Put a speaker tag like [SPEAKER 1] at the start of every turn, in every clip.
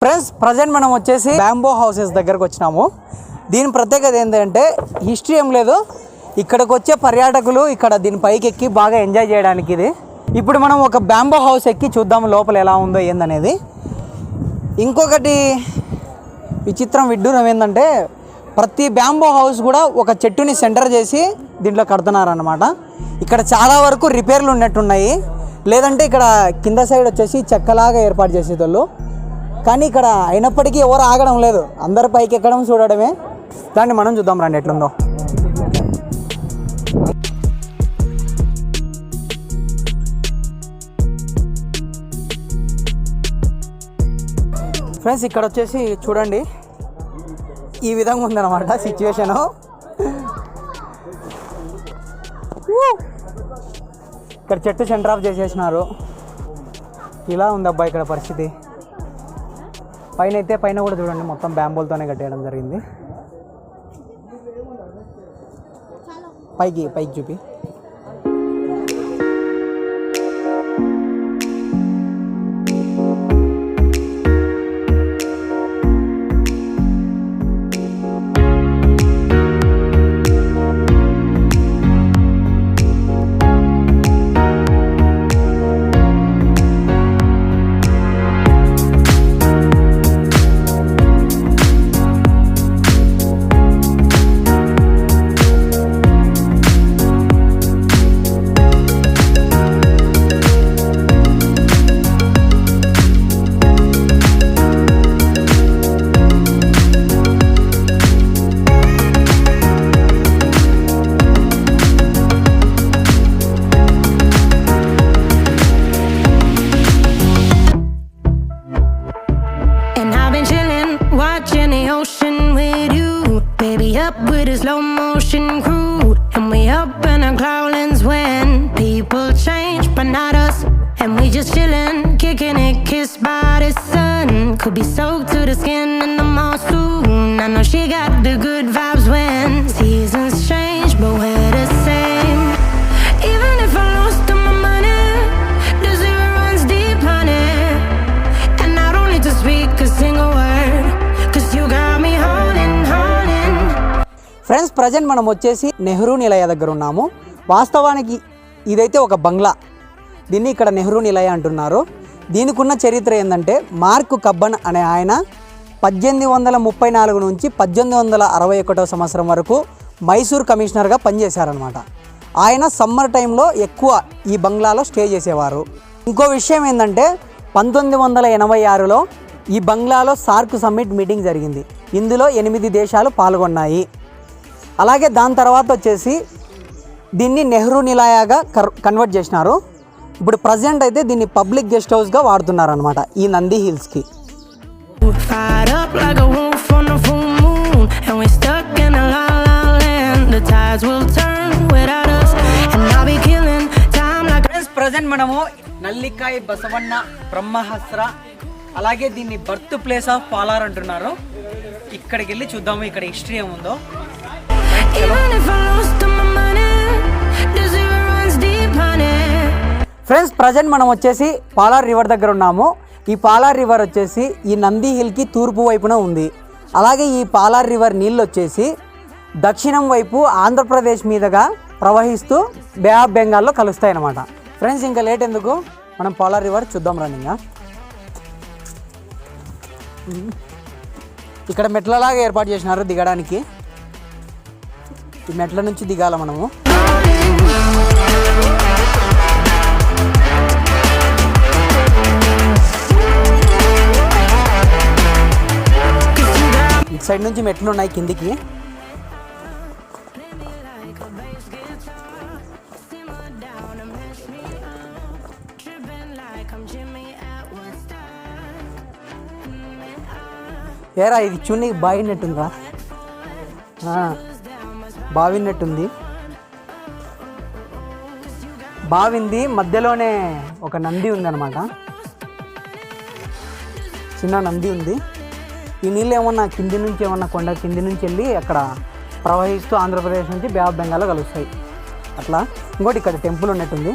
[SPEAKER 1] Friends present మనం వచ్చేసి bamboo houses దగ్గరకు వచ్చినాము. దీని ప్రత్యేకత ఏంటంటే హిస్టరీ ఏం లేదు, ఇక్కడికి వచ్చే పర్యాటకులు ఇక్కడ దీని పైకి ఎక్కి బాగా ఎంజాయ్ చేయడానికి ఇది. ఇప్పుడు మనం ఒక బ్యాంబో హౌస్ ఎక్కి చూద్దాం లోపల ఎలా ఉందో ఏందనేది. ఇంకొకటి విచిత్రం విడ్డూరం ఏంటంటే ప్రతి బ్యాంబో హౌస్ కూడా ఒక చెట్టుని సెంటర్ చేసి దీంట్లో కడుతున్నారు అన్నమాట. ఇక్కడ చాలా వరకు రిపేర్లు ఉన్నట్టున్నాయి, లేదంటే ఇక్కడ కింద సైడ్ వచ్చేసి చెక్కలాగా ఏర్పాటు చేసేటోళ్ళు. కానీ ఇక్కడ అయినప్పటికీ ఎవరు ఆగడం లేదు, అందరి పైకి ఎక్కడం చూడడమే. దాన్ని మనం చూద్దాం రండి ఎట్లుందో. ఫ్రెండ్స్ ఇక్కడ వచ్చేసి చూడండి ఈ విధంగా ఉందన్నమాట సిచ్యువేషను. ఇక్కడ చెట్టు సెంటర్ ఆఫ్ చేసేసినారు. ఇలా ఉంది అబ్బాయి ఇక్కడ పరిస్థితి. పైన కూడా చూడండి మొత్తం బ్యాంబోలతోనే కట్టేయడం జరిగింది. పైకి చూపి.
[SPEAKER 2] With a slow motion crew, and we up in our growlings when people change, but not us. And we just chillin', kicking it, kissed by the sun. Could be soaked to the skin in the mall soon. I know she got the good vibes when seasons change, but we're the same. Even if I lost all my money, the zero runs deep, honey. And I don't need to speak a single word, 'cause you got me holding.
[SPEAKER 1] Friends present మనం వచ్చేసి నెహ్రూ నిలయ దగ్గర ఉన్నాము. వాస్తవానికి ఇదైతే ఒక బంగ్లా, దీన్ని ఇక్కడ నెహ్రూ నిలయ అంటున్నారు. దీనికి ఉన్న చరిత్ర ఏంటంటే మార్క్ కబ్బన్ అనే ఆయన 1834 నుంచి 1861 సంవత్సరం వరకు మైసూర్ కమిషనర్గా పనిచేశారనమాట. ఆయన సమ్మర్ టైంలో ఎక్కువ ఈ బంగ్లాలో స్టే చేసేవారు. ఇంకో విషయం ఏంటంటే 1986లో ఈ బంగ్లాలో సార్క్ సమ్మిట్ మీటింగ్ జరిగింది. ఇందులో 8 దేశాలు పాల్గొన్నాయి. అలాగే దాని తర్వాత వచ్చేసి దీన్ని నెహ్రూ నిలయగా కన్వర్ట్ చేసినారు. ఇప్పుడు ప్రజెంట్ అయితే దీన్ని పబ్లిక్ గెస్ట్ హౌస్గా వాడుతున్నారు అనమాట ఈ నంది హిల్స్కి. ప్రజెంట్ మనము నల్లికాయ బసవన్న బ్రహ్మహస్ర, అలాగే దీన్ని బర్త్ ప్లేస్ ఆఫ్ పాలార్ అంటున్నారు. ఇక్కడికి వెళ్ళి చూద్దాము ఇక్కడ హిస్టరీ ఏముందో. ఫ్రెండ్స్ ప్రజెంట్ మనం వచ్చేసి పాలార్ రివర్ దగ్గర ఉన్నాము. ఈ పాలార్ రివర్ వచ్చేసి ఈ నంది హిల్కి తూర్పు వైపున ఉంది. అలాగే ఈ పాలార్ రివర్ నీళ్ళు వచ్చేసి దక్షిణం వైపు ఆంధ్రప్రదేశ్ మీదుగా ప్రవహిస్తూ బే ఆఫ్ బెంగాల్లో కలుస్తాయి అన్నమాట. ఫ్రెండ్స్ ఇంకా లేట్ ఎందుకు, మనం పాలార్ రివర్ చూద్దాం రండి. ఇంకా ఇక్కడ మెట్లలాగా ఏర్పాటు చేసినారు దిగడానికి. ఈ మెట్ల నుంచి దిగాల మనము. ఇటు సైడ్ నుంచి మెట్లు ఉన్నాయి కిందికి. ఏరా ఇది చూని బాగినట్టుందా, బావినట్టుంది. బావింది మధ్యలోనే ఒక నంది ఉందన్నమాట, చిన్న నంది ఉంది. ఈ నీళ్ళు ఏమన్నా కింది నుంచి ఏమన్నా కొండ కింది నుంచి వెళ్ళి అక్కడ ప్రవహిస్తూ ఆంధ్రప్రదేశ్ నుంచి బే ఆఫ్ బెంగాల్లో కలుస్తాయి అట్లా. ఇంకోటి ఇక్కడ టెంపుల్ ఉన్నట్టుంది,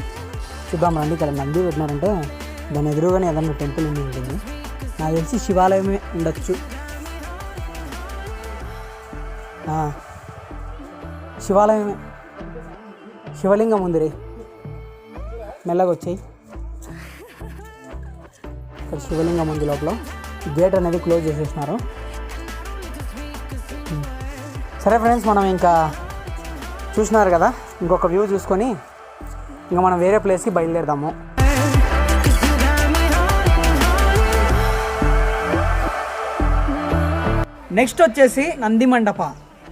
[SPEAKER 1] చూద్దాం రండి. ఇక్కడ నంది పెట్టినారంటే దాని ఎదురుగానే ఏదన్నా టెంపుల్ ఉంటుంది. నాకు తెలిసి శివాలయమే ఉండొచ్చు. శివాలయమే, శివలింగం ఉంది రే. మెల్లగా వచ్చాయి. ఇక్కడ శివలింగం ఉంది లోపల. గేట్ అనేది క్లోజ్ చేసేసినారు. సరే ఫ్రెండ్స్, మనం ఇంకా చూసినారు కదా, ఇంకొక వ్యూ చూసుకొని ఇంకా మనం వేరే ప్లేస్కి బయలుదేరదాము. నెక్స్ట్ వచ్చేసి నంది మండప.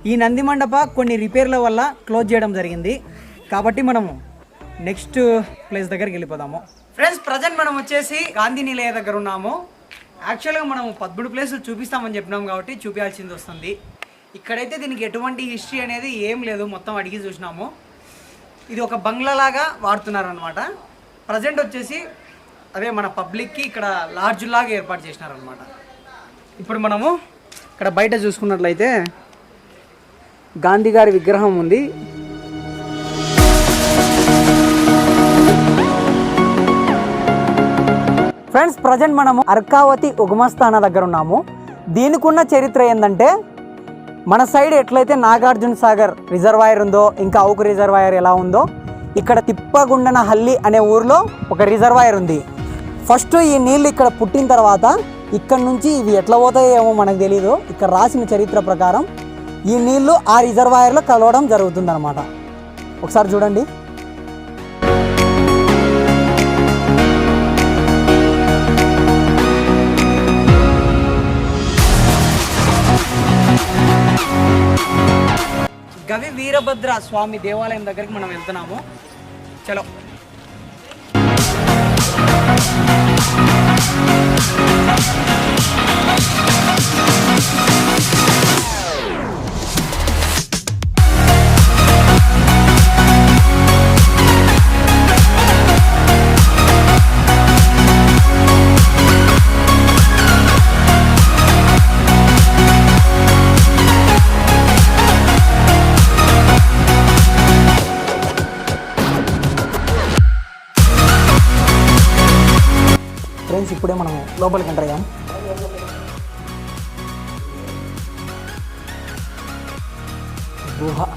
[SPEAKER 1] ఈ నంది మండప కొన్ని రిపేర్ల వల్ల క్లోజ్ చేయడం జరిగింది, కాబట్టి మనము నెక్స్ట్ ప్లేస్ దగ్గరికి వెళ్ళిపోదాము. ఫ్రెండ్స్, ప్రజెంట్ మనం వచ్చేసి గాంధీ నిలయ దగ్గర ఉన్నాము. యాక్చువల్గా మనం 13 ప్లేసులు చూపిస్తామని చెప్పినాం కాబట్టి చూపించాల్సింది వస్తుంది. ఇక్కడైతే దీనికి ఎటువంటి హిస్టరీ అనేది ఏం లేదు, మొత్తం అడిగి చూసినాము. ఇది ఒక బంగ్లా లాగా వాడుతున్నారు అనమాట. ప్రజెంట్ వచ్చేసి అదే మన పబ్లిక్కి ఇక్కడ లాడ్జ్ లాగా ఏర్పాటు చేసినారనమాట. ఇప్పుడు మనము ఇక్కడ బయట చూసుకున్నట్లయితే గాంధీ గారి విగ్రహం ఉంది. ఫ్రెండ్స్, ప్రజెంట్ మనము అర్కావతి ఉగమస్థాన దగ్గర ఉన్నాము. దీనికున్న చరిత్ర ఏంటంటే, మన సైడ్ ఎట్లయితే నాగార్జున సాగర్ రిజర్వాయర్ ఉందో, ఇంకా అవుకు రిజర్వాయర్ ఎలా ఉందో, ఇక్కడ తిప్పగుండనహల్లి అనే ఊరిలో ఒక రిజర్వాయర్ ఉంది. ఫస్ట్ ఈ నీళ్ళు ఇక్కడ పుట్టిన తర్వాత ఇక్కడ నుంచి ఇవి ఎట్లా పోతాయో ఏమో మనకు తెలియదు. ఇక్కడ రాసిన చరిత్ర ప్రకారం ఈ నీళ్లు ఆ రిజర్వాయర్లో కలవడం జరుగుతుందన్నమాట. ఒకసారి చూడండి. గవి వీరభద్ర స్వామి దేవాలయం దగ్గరికి మనం వెళ్తున్నాము. చలో. ఫ్రెండ్స్, ఇప్పుడే మనం లోపలికి ఎంటర్ అయ్యాం. గుహ.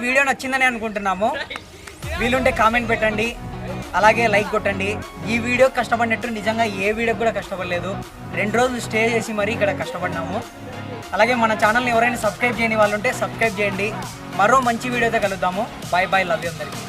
[SPEAKER 1] వీడియో నచ్చిందని అనుకుంటున్నాము. వీలుంటే కామెంట్ పెట్టండి, అలాగే లైక్ కొట్టండి. ఈ వీడియో కష్టపడినట్టు నిజంగా ఏ వీడియోకి కూడా కష్టపడలేదు. 2 రోజులు స్టే చేసి మరీ ఇక్కడ కష్టపడినాము. అలాగే మన ఛానల్ని ఎవరైనా సబ్స్క్రైబ్ చేయని వాళ్ళు ఉంటే సబ్స్క్రైబ్ చేయండి. మరో మంచి వీడియోతో కలుద్దాము. బాయ్ బాయ్, లవ్ యూ అందరికీ.